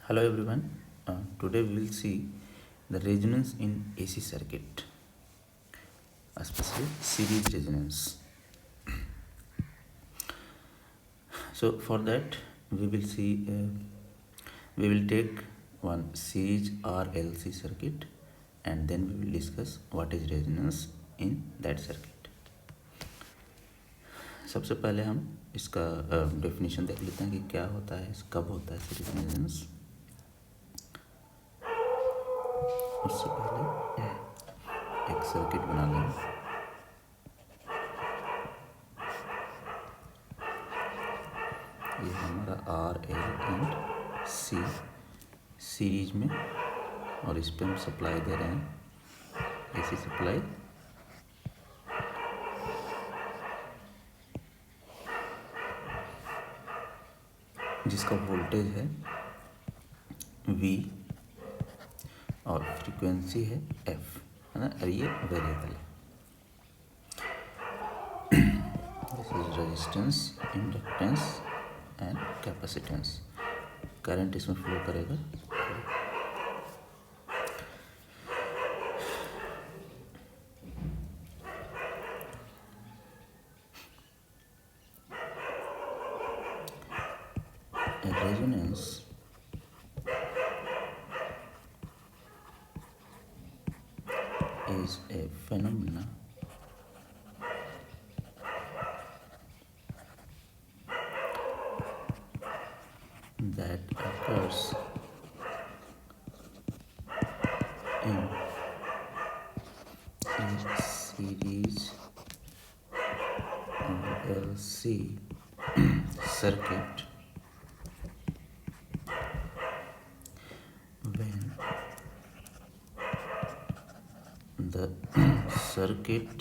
Hello everyone. Today we will see the resonance in AC circuit, especially series resonance. So for that we will take one series RLC circuit and then we will discuss what is resonance in that circuit. सबसे पहले हम इसका definition देख लेते हैं कि क्या होता है, कब होता है सीरीज रेजोनेंस। उससे पहले एक सर्किट बना लें। ये हमारा R L and C series में, और इस पे हम सप्लाई दे रहे हैं एसी सप्लाई। जिसका वोल्टेज है V और फ्रीक्वेंसी है F, है ना, और ये वेरिएबल है। This is resistance, inductance and capacitance. Current इसमें फ्लो करेगा। Resonance is a phenomena that occurs in a series RLC circuit when the circuit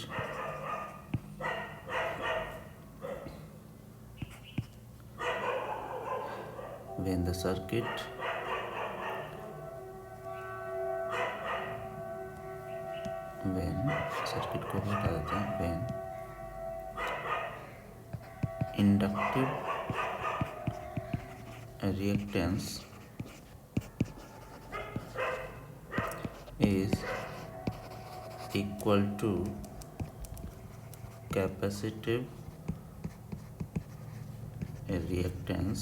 when the circuit को भी हटा देते हैं, when inductive reactance is equal to capacitive reactance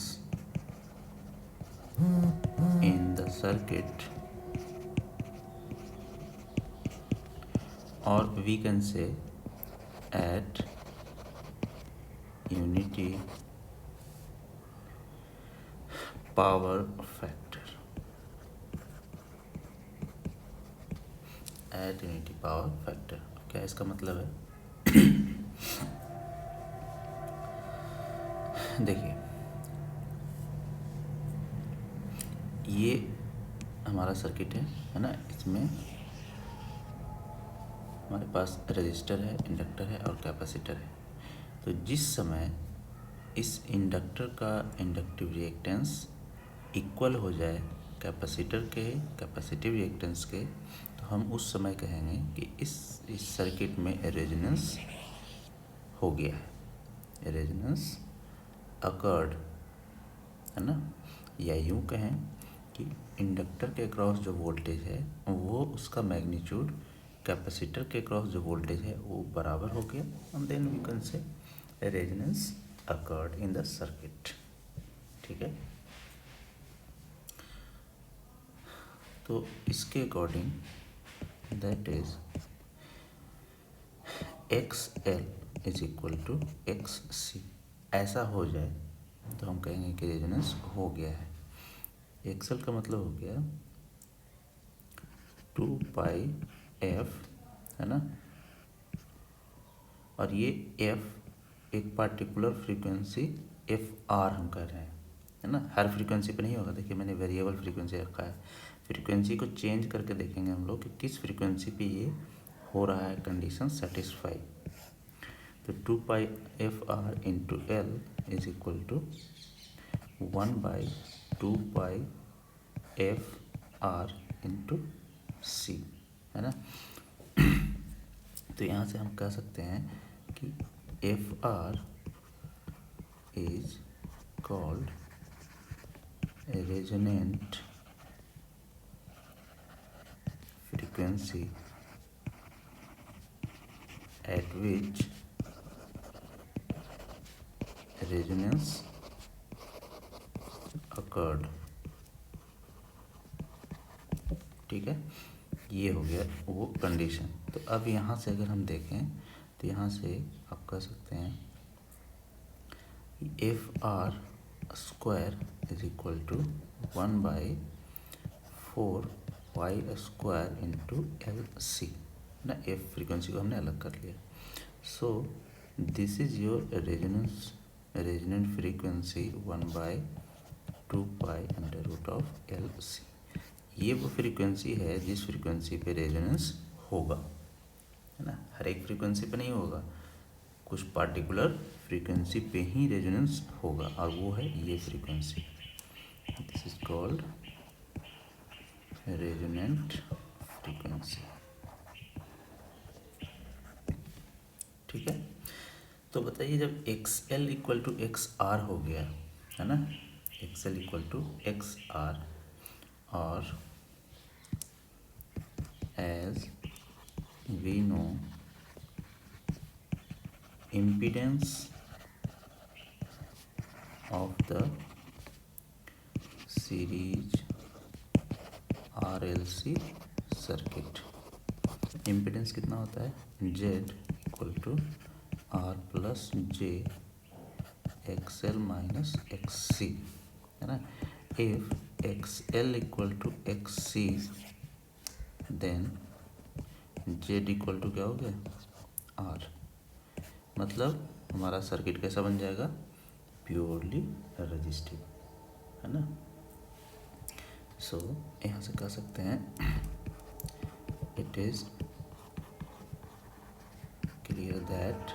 in the circuit, or we can say at unity power factor. At unity power factor क्या इसका मतलब है? देखिए, ये हमारा सर्किट है ना। इसमें हमारे पास रेजिस्टर है, इंडक्टर है और कैपेसिटर है। तो जिस समय इस इंडक्टर का इंडक्टिव रिएक्टेंस इक्वल हो जाए कैपेसिटर के कैपेसिटिव रिएक्टेंस के, तो हम उस समय कहेंगे कि इस सर्किट में रेजोनेंस हो गया है, रेजोनेंस अकर्ड, है ना। या यूँ कहें कि इंडक्टर के अक्रॉस जो वोल्टेज है वो उसका मैग्नीट्यूड कैपेसिटर के अक्रॉस जो वोल्टेज है वो बराबर हो गया, and then we can say resonance occurred in the circuit. ठीक है, तो इसके according that is XL is equal to XC। ऐसा हो जाए तो हम कहेंगे कि रेजोनेंस हो गया है। XL का मतलब हो गया 2πf, है ना, और ये F एक पार्टिकुलर फ्रीक्वेंसी FR हम कर रहे हैं, है ना। हर फ्रीक्वेंसी पे नहीं होगा। देखिए, मैंने वेरिएबल फ्रीक्वेंसी रखा है। फ्रीक्वेंसी को चेंज करके देखेंगे हम लोग कि किस फ्रीक्वेंसी पे ये हो रहा है कंडीशन सेटिस्फाई। तो 2πfr into L is equal to 1/2πfr into C, है ना। तो यहाँ से हम कह सकते हैं कि FR is called resonant frequency at which resonance occurred। ठीक है, ये हो गया वो कंडीशन। तो अब यहाँ से अगर हम देखें तो यहाँ से आप कह सकते हैं F R square is equal to 1/4 y² into L C ना। एफ फ्रीक्वेंसी को हमने अलग कर लिया। So this is your resonant frequency 1/2π√LC। ये वो फ्रीक्वेंसी है जिस फ्रीक्वेंसी पे रेजोनेंस होगा, है ना। हर एक फ्रीक्वेंसी पे नहीं होगा, कुछ पार्टिकुलर फ्रीक्वेंसी पे ही रेजोनेंस होगा, और वो है ये frequency. This is called resonant frequency. ठीक है, तो बताइए जब XL इक्वल टू XR हो गया, है ना, XL इक्वल टू XR, और as we know impedance of the series RLC circuit, impedance कितना होता है, Z equal to R plus J XL minus XC, है ना। If XL equal to XC then Z equal to क्या हो गया, R। मतलब हमारा सर्किट कैसा बन जाएगा, प्योरली रेजिस्टिव, है ना। सो यहाँ से कह सकते हैं it is clear that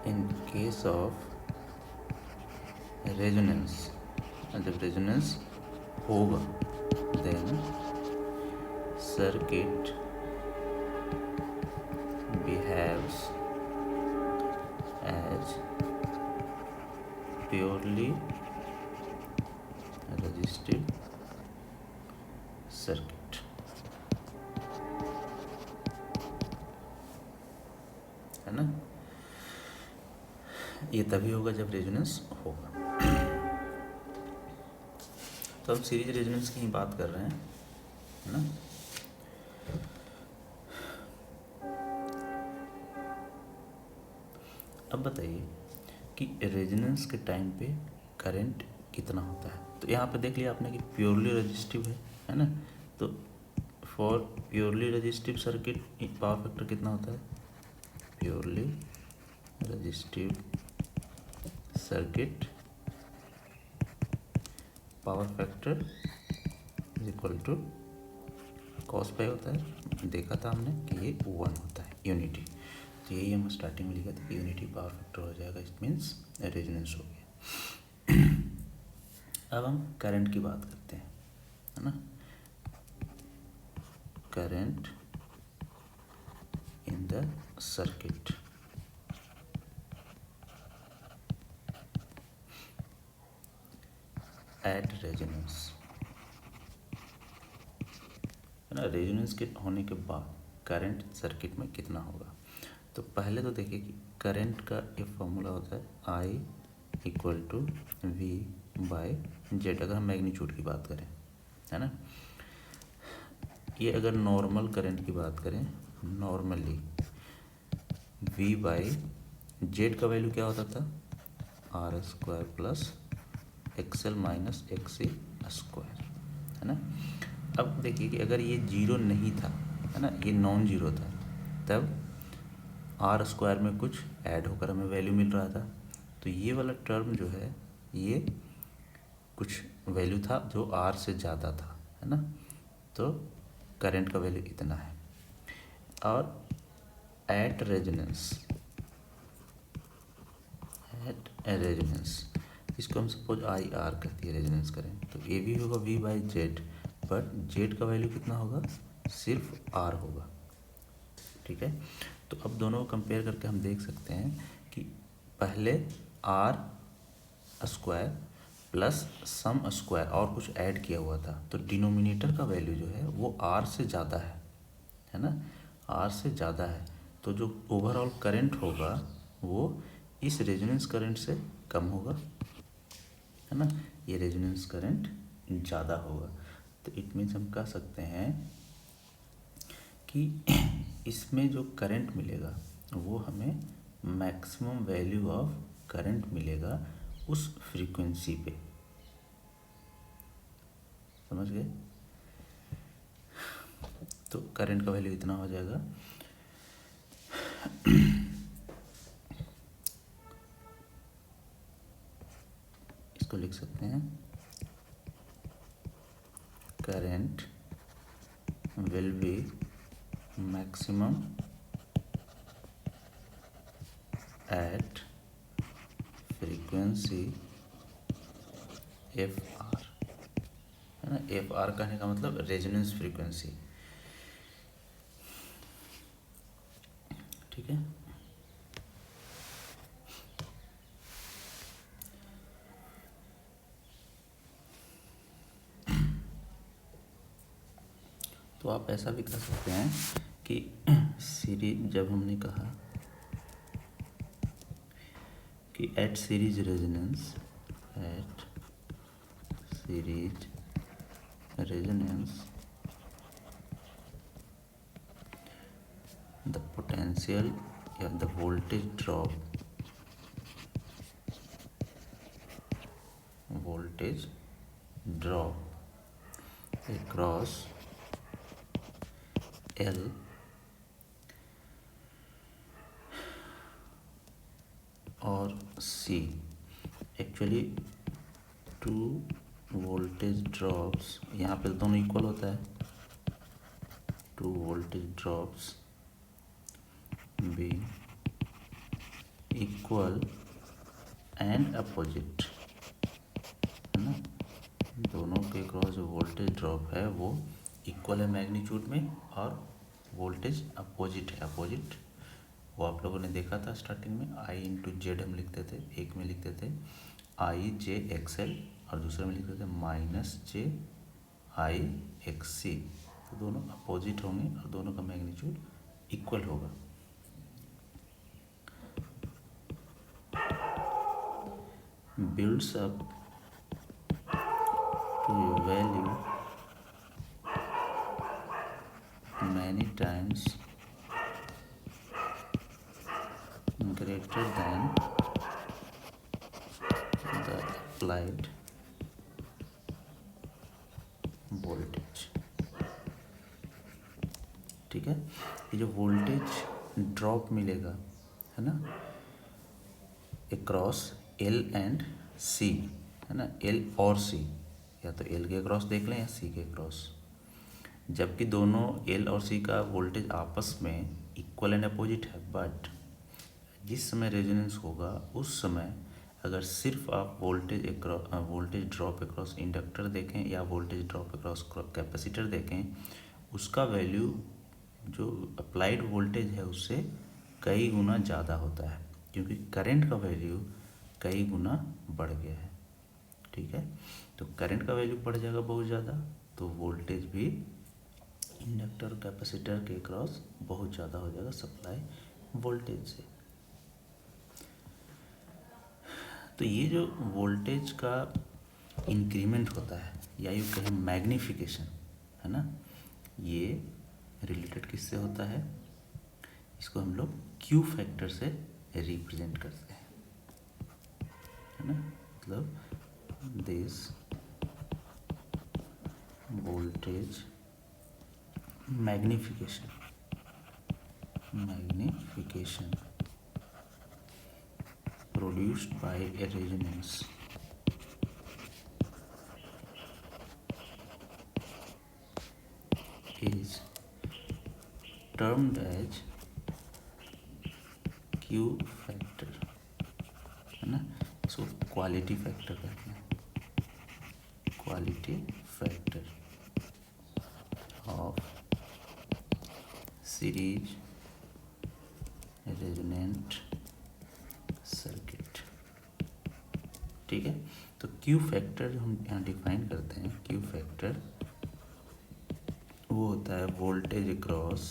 in case of resonance, जब रेजोनेंस होगा then circuit behaves as purely resistive circuit, है ना। ये तभी होगा जब रेजोनेंस होगा। तो हम सीरीज रेजोनेंस की ही बात कर रहे हैं, है ना। अब बताइए कि रेजोनेंस के टाइम पे करंट कितना होता है। तो यहाँ पे देख लिया आपने कि प्योरली रेजिस्टिव है ना। तो for purely resistive circuit power factor कितना होता है, purely resistive circuit power factor is equal to cos pi होता है। देखा था हमने कि ये 1 होता है, यूनिटी। तो यही हम स्टार्टिंग में लिखा था कि यूनिटी पावर फैक्टर हो जाएगा, इट मीन्स रेजोनेंस हो गया। अब हम करंट की बात करते हैं, है ना। Current in the circuit, at resonance, है ना। रेजोनेंस के होने के बाद करंट सर्किट में कितना होगा। तो पहले तो देखिए कि करंट का एक फॉर्मूला होता है I इक्वल टू V/Z, अगर हम मैग्नीट्यूड की बात करें, है ना। ये अगर नॉर्मल करंट की बात करें, नॉर्मली V/Z का वैल्यू क्या होता था, R² plus XL minus XC square, है ना। अब देखिए कि अगर ये जीरो नहीं था, है ना, ये नॉन जीरो था, तब R² में कुछ ऐड होकर हमें वैल्यू मिल रहा था। तो ये वाला टर्म जो है ये कुछ वैल्यू था जो R से ज़्यादा था, है ना। तो करंट का वैल्यू इतना है। और एट रेजोनेंस, इसको हम सपोज IR कहती है, रेजोनेंस करें तो ये भी होगा V/Z, बट Z का वैल्यू कितना होगा, सिर्फ R होगा। ठीक है, तो अब दोनों को कंपेयर करके हम देख सकते हैं कि पहले R² प्लस सम स्क्वायर और कुछ ऐड किया हुआ था, तो डिनोमिनेटर का वैल्यू जो है वो आर से ज़्यादा है ना, आर से ज़्यादा है, तो जो ओवरऑल करंट होगा वो इस रेजोनेंस करंट से कम होगा, है ना, ये रेजोनेंस करंट ज़्यादा होगा। तो इट मीन्स हम कह सकते हैं कि इसमें जो करंट मिलेगा वो हमें मैक्सिमम वैल्यू ऑफ करंट मिलेगा उस फ्रीक्वेंसी पे, समझ गए। तो करंट का वैल्यू इतना हो जाएगा, इसको लिख सकते हैं current will be maximum at frequency F R, है ना, एफ आर कहने का मतलब रेजोनेंस फ्रीक्वेंसी, ठीक है। तो आप ऐसा भी कर सकते हैं कि सीरीज, जब हमने कहा कि at series resonance, at series resonance the potential या the voltage drop across L और C, actually two voltage drops, यहाँ पे दोनों इक्वल होता है, two voltage drops be equal and opposite, है ना, दोनों के क्रॉस जो वोल्टेज ड्रॉप है वो इक्वल है मैग्नीट्यूड में और वोल्टेज अपोजिट है, अपोजिट वो आप लोगों ने देखा था स्टार्टिंग में, आई इंटू जेड हम लिखते थे, एक में लिखते थे आई जे एक्स एल और दूसरे में लिखते थे माइनस जे आई एक्स सी, तो दोनों अपोजिट होंगे और दोनों का मैग्नीट्यूड इक्वल होगा। Builds up to a value many times greater than the applied voltage, ठीक है। ये जो वोल्टेज ड्रॉप मिलेगा, है ना, अक्रॉस एल एंड सी, है ना, एल और सी, या तो एल के क्रॉस देख लें या सी के क्रॉस, जबकि दोनों एल और सी का वोल्टेज आपस में इक्वल एंड अपोजिट है, बट जिस समय रेजोनेंस होगा उस समय अगर सिर्फ आप वोल्टेज ड्रॉप अक्रॉस इंडक्टर देखें या वोल्टेज ड्रॉप अक्रॉस कैपेसिटर देखें, उसका वैल्यू जो अप्लाइड वोल्टेज है उससे कई गुना ज़्यादा होता है, क्योंकि करंट का वैल्यू कई गुना बढ़ गया है, ठीक है। तो करंट का वैल्यू बढ़ जाएगा बहुत ज़्यादा, तो वोल्टेज भी इंडक्टर कैपेसिटर के क्रॉस बहुत ज़्यादा हो जाएगा सप्लाई वोल्टेज से। तो ये जो वोल्टेज का इंक्रीमेंट होता है या यूँ कहें मैग्नीफिकेशन, है ना, ये रिलेटेड किससे होता है, इसको हम लोग क्यू फैक्टर से रिप्रेजेंट करते हैं, है ना, मतलब this voltage magnification produced by a resonance is termed as Q factor, है ना, इसको क्वालिटी फैक्टर कहते हैं, quality factor of series resonant circuit, ठीक है। तो क्यू फैक्टर जो हम यहाँ डिफाइन करते हैं, क्यू फैक्टर वो होता है वोल्टेज अक्रॉस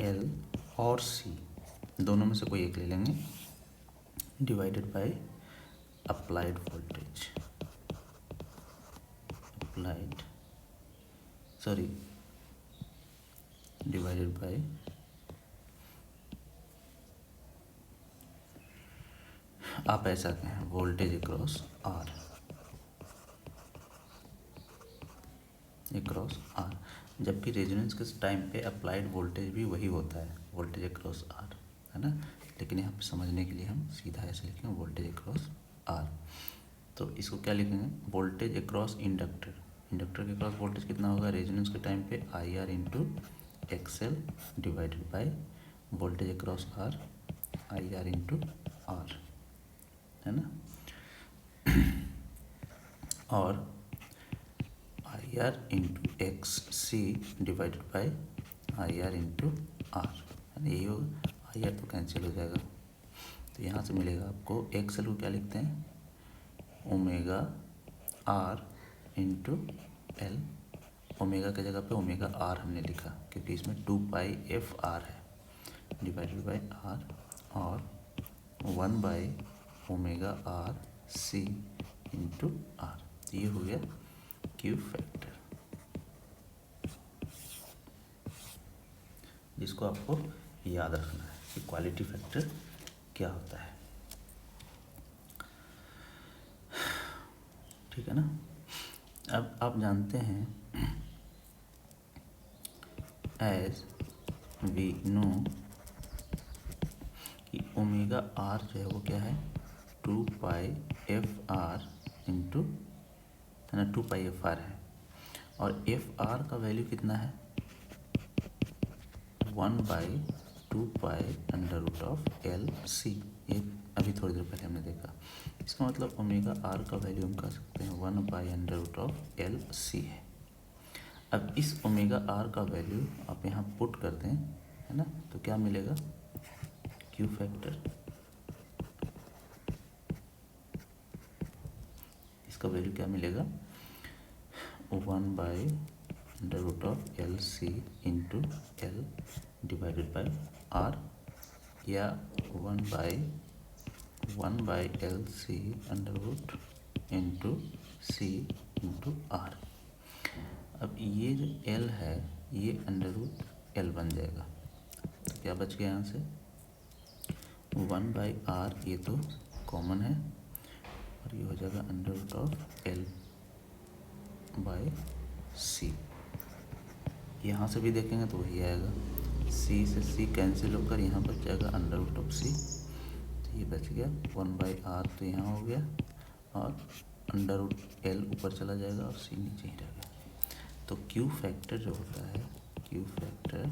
एल और सी, दोनों में से कोई एक ले लेंगे, divided by applied voltage, divided by आप ऐसा कहें वोल्टेज अक्रॉस आर, जबकि रेजोनेंस के टाइम पे अप्लाइड वोल्टेज भी वही होता है, वोल्टेज अक्रॉस आर, है ना। लेकिन यहाँ पे समझने के लिए हम सीधा ऐसे लिखेंगे वोल्टेज अक्रॉस आर। तो इसको क्या लिखेंगे, वोल्टेज अक्रॉस इंडक्टर, इंडक्टर के अक्रॉस वोल्टेज कितना होगा रेजोनेंस के टाइम पे, I R into XL divided by voltage across R, I R into R, है ना। और I R into X C divided by I R into R, है ना। यही होगा, आई आर तो कैंसिल हो जाएगा, तो यहाँ से मिलेगा आपको एक्सएल को क्या लिखते हैं, omega R into L, omega की जगह पे ओमेगा आर हमने लिखा क्योंकि इसमें 2 पाई एफ आर है, डिवाइडेड बाई आर, और 1 by omega R C into R. ये हो गया क्यू फैक्टर, जिसको आपको याद रखना है कि क्वालिटी फैक्टर क्या होता है, ठीक है ना। अब आप जानते हैं एज वी नो कि ओमेगा आर जो है वो क्या है 2 पाई एफ आर इंटू, है ना, 2 पाई एफ आर है, और एफ आर का वैल्यू कितना है 1/2 pi under root of L C, ये अभी थोड़ी देर पहले हमने देखा। इसका मतलब ओमेगा आर का वैल्यू हम कह सकते हैं 1 by under root of L C है। अब इस ओमेगा आर का वैल्यू आप यहाँ पुट कर दें, है ना, तो क्या मिलेगा क्यू फैक्टर, इसका वैल्यू क्या मिलेगा 1 by under root of L C into L divided by R, या 1 by L C under root into C into R. अब ये जो एल है ये अंडर रूट एल बन जाएगा, तो क्या बच गया यहाँ से 1 बाई आर, ये तो कॉमन है, और ये हो जाएगा under root of L by C. यहाँ से भी देखेंगे तो वही आएगा, सी से सी कैंसिल होकर यहाँ बच जाएगा अंडर रूट ऑफ सी, तो ये बच गया 1 बाई आर, तो यहाँ हो गया, और अंडर रूट एल ऊपर चला जाएगा और सी नीचे ही रहेगा। तो क्यू फैक्टर जो होता है, Q factor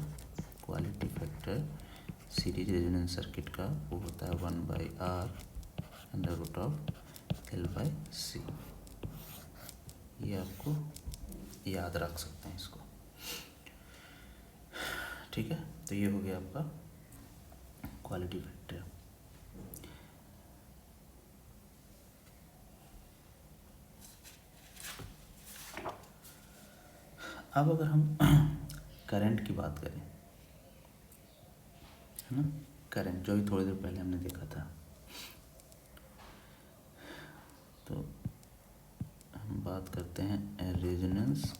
quality factor series resonance circuit का, वो होता है 1 by R under root of L by C. ये आपको याद रख सकते हैं इसको, ठीक है। तो ये हो गया आपका क्वालिटी फैक्टर। अब अगर हम करंट की बात करें, है ना, करंट जो भी थोड़ी देर पहले हमने देखा था, तो हम बात करते हैं रेजोनेंस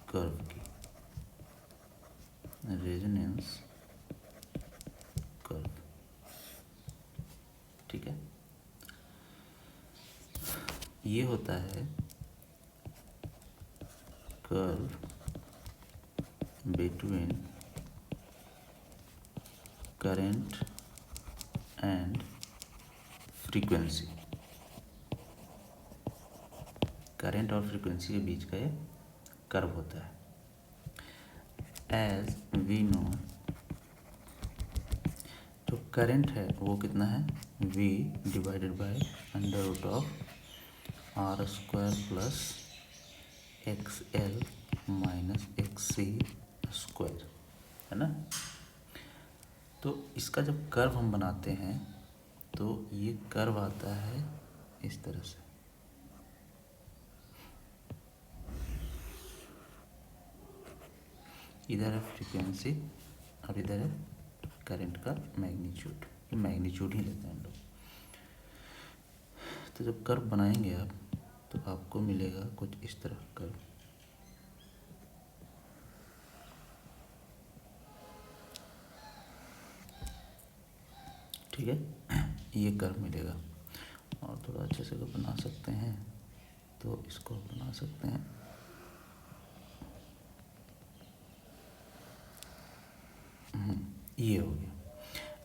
कर्व की, रेजोनेंस कर्व, ठीक है। ये होता है curve between current and frequency, current और फ्रीक्वेंसी के बीच का ये कर्व होता है। एज वी नो, जो करंट है वो कितना है V divided by under root of R square plus X L minus X C square, है ना। तो इसका जब कर्व हम बनाते हैं तो ये कर्व आता है इस तरह से। इधर है फ्रीक्वेंसी और इधर है करंट का मैग्नीट्यूड। ये मैग्नीट्यूड ही लेते हैं हम लोग। तो जब कर्व बनाएंगे आप तो आपको मिलेगा कुछ इस तरह कर्व। ठीक है, ये कर्व मिलेगा। और थोड़ा अच्छे से अगर बना सकते हैं तो इसको बना सकते हैं। ये हो गया।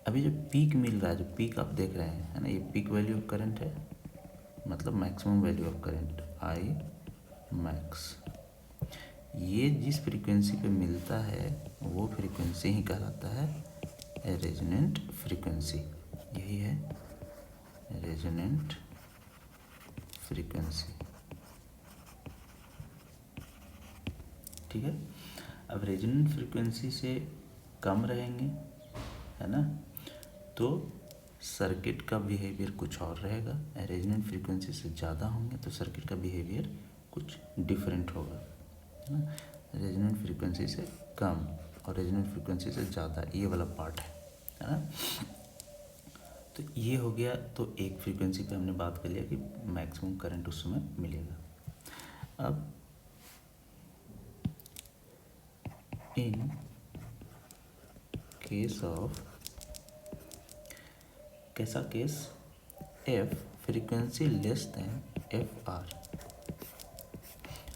अभी जो पीक मिल रहा है, जो पीक आप देख रहे हैं, है ना, ये पीक वैल्यू ऑफ करंट है, मतलब maximum value of current I max. ये जिस फ्रीक्वेंसी पे मिलता है वो फ्रीक्वेंसी ही कहलाता है रेजोनेंट फ्रीक्वेंसी। यही है रेजोनेंट फ्रीक्वेंसी। ठीक है, अब रेजोनेंट फ्रीक्वेंसी से कम रहेंगे, है ना, तो सर्किट का बिहेवियर कुछ और रहेगा। रेजोनेंट फ्रीक्वेंसी से ज़्यादा होंगे तो सर्किट का बिहेवियर कुछ डिफरेंट होगा, है ना। रेजोनेंट फ्रीक्वेंसी से कम और रेजोनेंट फ्रीक्वेंसी से ज़्यादा, ये वाला पार्ट है ना। तो ये हो गया। तो एक फ्रीक्वेंसी पे हमने बात कर लिया कि मैक्सिमम करंट उस समय मिलेगा। अब इन केस ऑफ, कैसा case, F frequency less than F R.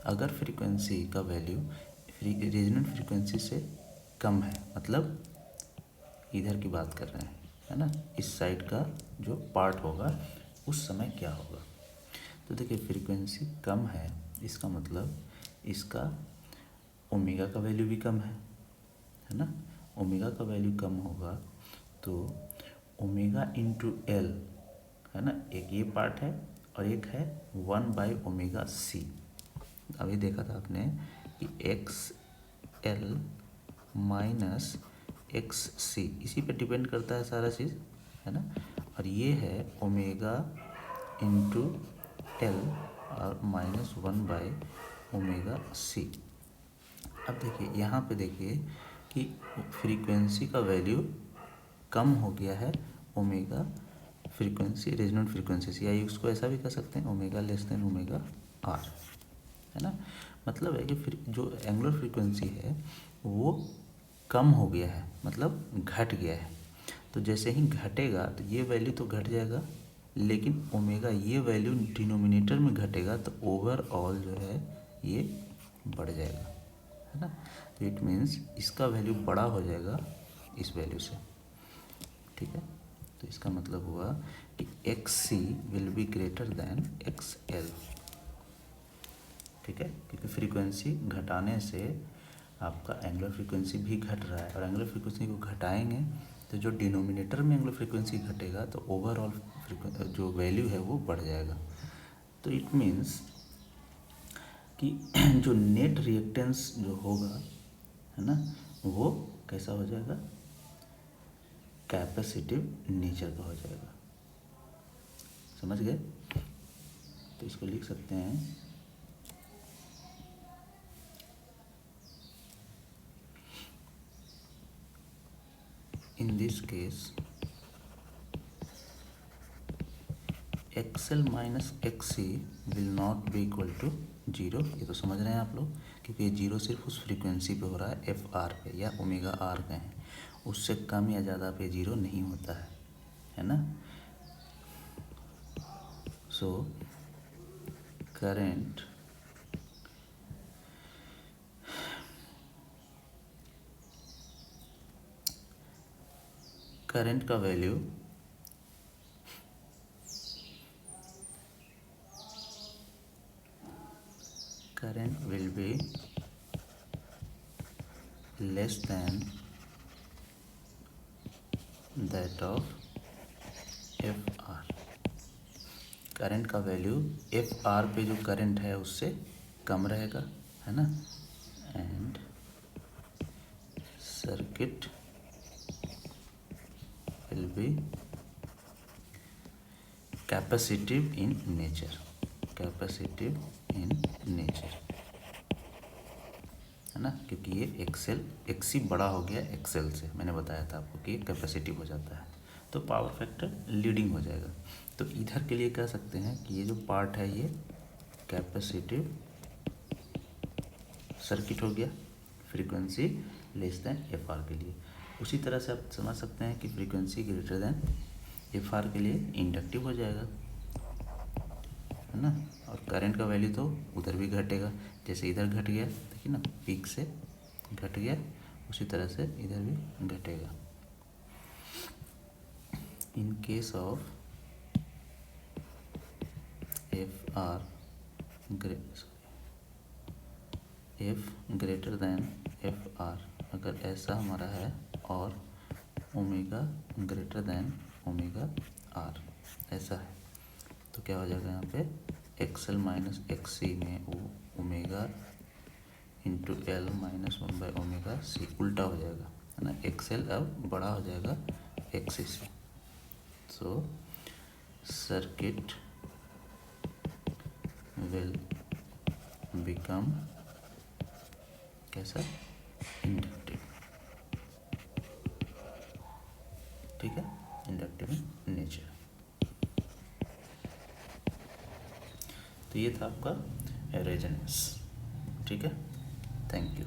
अगर फ्रीक्वेंसी का वैल्यू रेजोनेंट फ्रीक्वेंसी से कम है, मतलब इधर की बात कर रहे हैं, है ना, इस साइड का जो पार्ट होगा उस समय क्या होगा। तो देखिए फ्रीक्वेंसी कम है, इसका मतलब इसका ओमेगा का वैल्यू भी कम है ना। ओमेगा का वैल्यू कम होगा तो ओमेगा इंटू एल, है ना, एक ये पार्ट है और एक है 1/ωc। अभी देखा था आपने कि एक्स एल माइनस एक्स सी, इसी पे डिपेंड करता है सारा चीज़, है ना। और ये है ओमेगा इंटू एल और -1/ωc। अब देखिए यहाँ पे देखिए कि फ्रीक्वेंसी का वैल्यू कम हो गया है ओमेगा फ्रीक्वेंसी, रेजोनेंट फ्रीक्वेंसी से, या उसको ऐसा भी कह सकते हैं omega less than omega R, है ना। मतलब है कि फिर जो एंगुलर फ्रीक्वेंसी है वो कम हो गया है, मतलब घट गया है। तो जैसे ही घटेगा तो ये वैल्यू तो घट जाएगा, लेकिन ओमेगा ये वैल्यू डिनोमिनेटर में घटेगा तो ओवरऑल जो है ये बढ़ जाएगा, है ना। तो इट मीन्स इसका वैल्यू बड़ा हो जाएगा इस वैल्यू से। ठीक है, तो इसका मतलब हुआ कि X C will be greater than X L. ठीक है, क्योंकि फ्रीक्वेंसी घटाने से आपका एंगुलर फ्रीक्वेंसी भी घट रहा है, और एंगुलर फ्रीक्वेंसी को घटाएंगे तो जो डिनोमिनेटर में एंगुलर फ्रीक्वेंसी घटेगा तो ओवरऑल जो वैल्यू है वो बढ़ जाएगा। तो इट मीन्स कि जो नेट रिएक्टेंस जो होगा, है ना, वो कैसा हो जाएगा, कैपेसिटिव नेचर का हो जाएगा। समझ गए। तो इसको लिख सकते हैं in this case XL minus XC will not be equal to 0। ये तो समझ रहे हैं आप लोग, क्योंकि ये 0 सिर्फ उस फ्रीक्वेंसी पे हो रहा है FR पे या ओमेगा आर पे है, उससे कम या ज़्यादा पे 0 नहीं होता है ना। सो करंट का value current will be less than that of FR। Current का वैल्यू FR पे जो करंट है उससे कम रहेगा, है ना। And circuit will be capacitive in nature, capacitive in nature, है ना, क्योंकि ये एक्सेल एक्सी बड़ा हो गया एक्सेल से, मैंने बताया था आपको कि कैपेसिटिव हो जाता है, तो पावर फैक्टर लीडिंग हो जाएगा। तो इधर के लिए कह सकते हैं कि ये जो पार्ट है ये कैपेसिटिव सर्किट हो गया, frequency less than F are के लिए। उसी तरह से आप समझ सकते हैं कि frequency greater than F are के लिए इंडक्टिव हो जाएगा, है ना, और करंट का वैल्यू तो उधर भी घटेगा, जैसे इधर घट गया, देखिए ना, पीक से घट गया, उसी तरह से इधर भी घटेगा। In case of F R F greater than F R, अगर ऐसा हमारा है, और omega greater than omega R ऐसा है, तो क्या हो जाएगा यहाँ पे एक्सएल माइनस एक्सी में ओमेगा इंटू एल माइनस 1/ओमेगा सी उल्टा हो जाएगा, है ना, एक्सएल अब बड़ा हो जाएगा एक्सी से। सो सर्किट विल बिकम कैसा, इंडक्टिव, ठीक है, इंडक्टिव इन नेचर। तो ये था आपका रेजोनेंस, ठीक है, थैंक यू।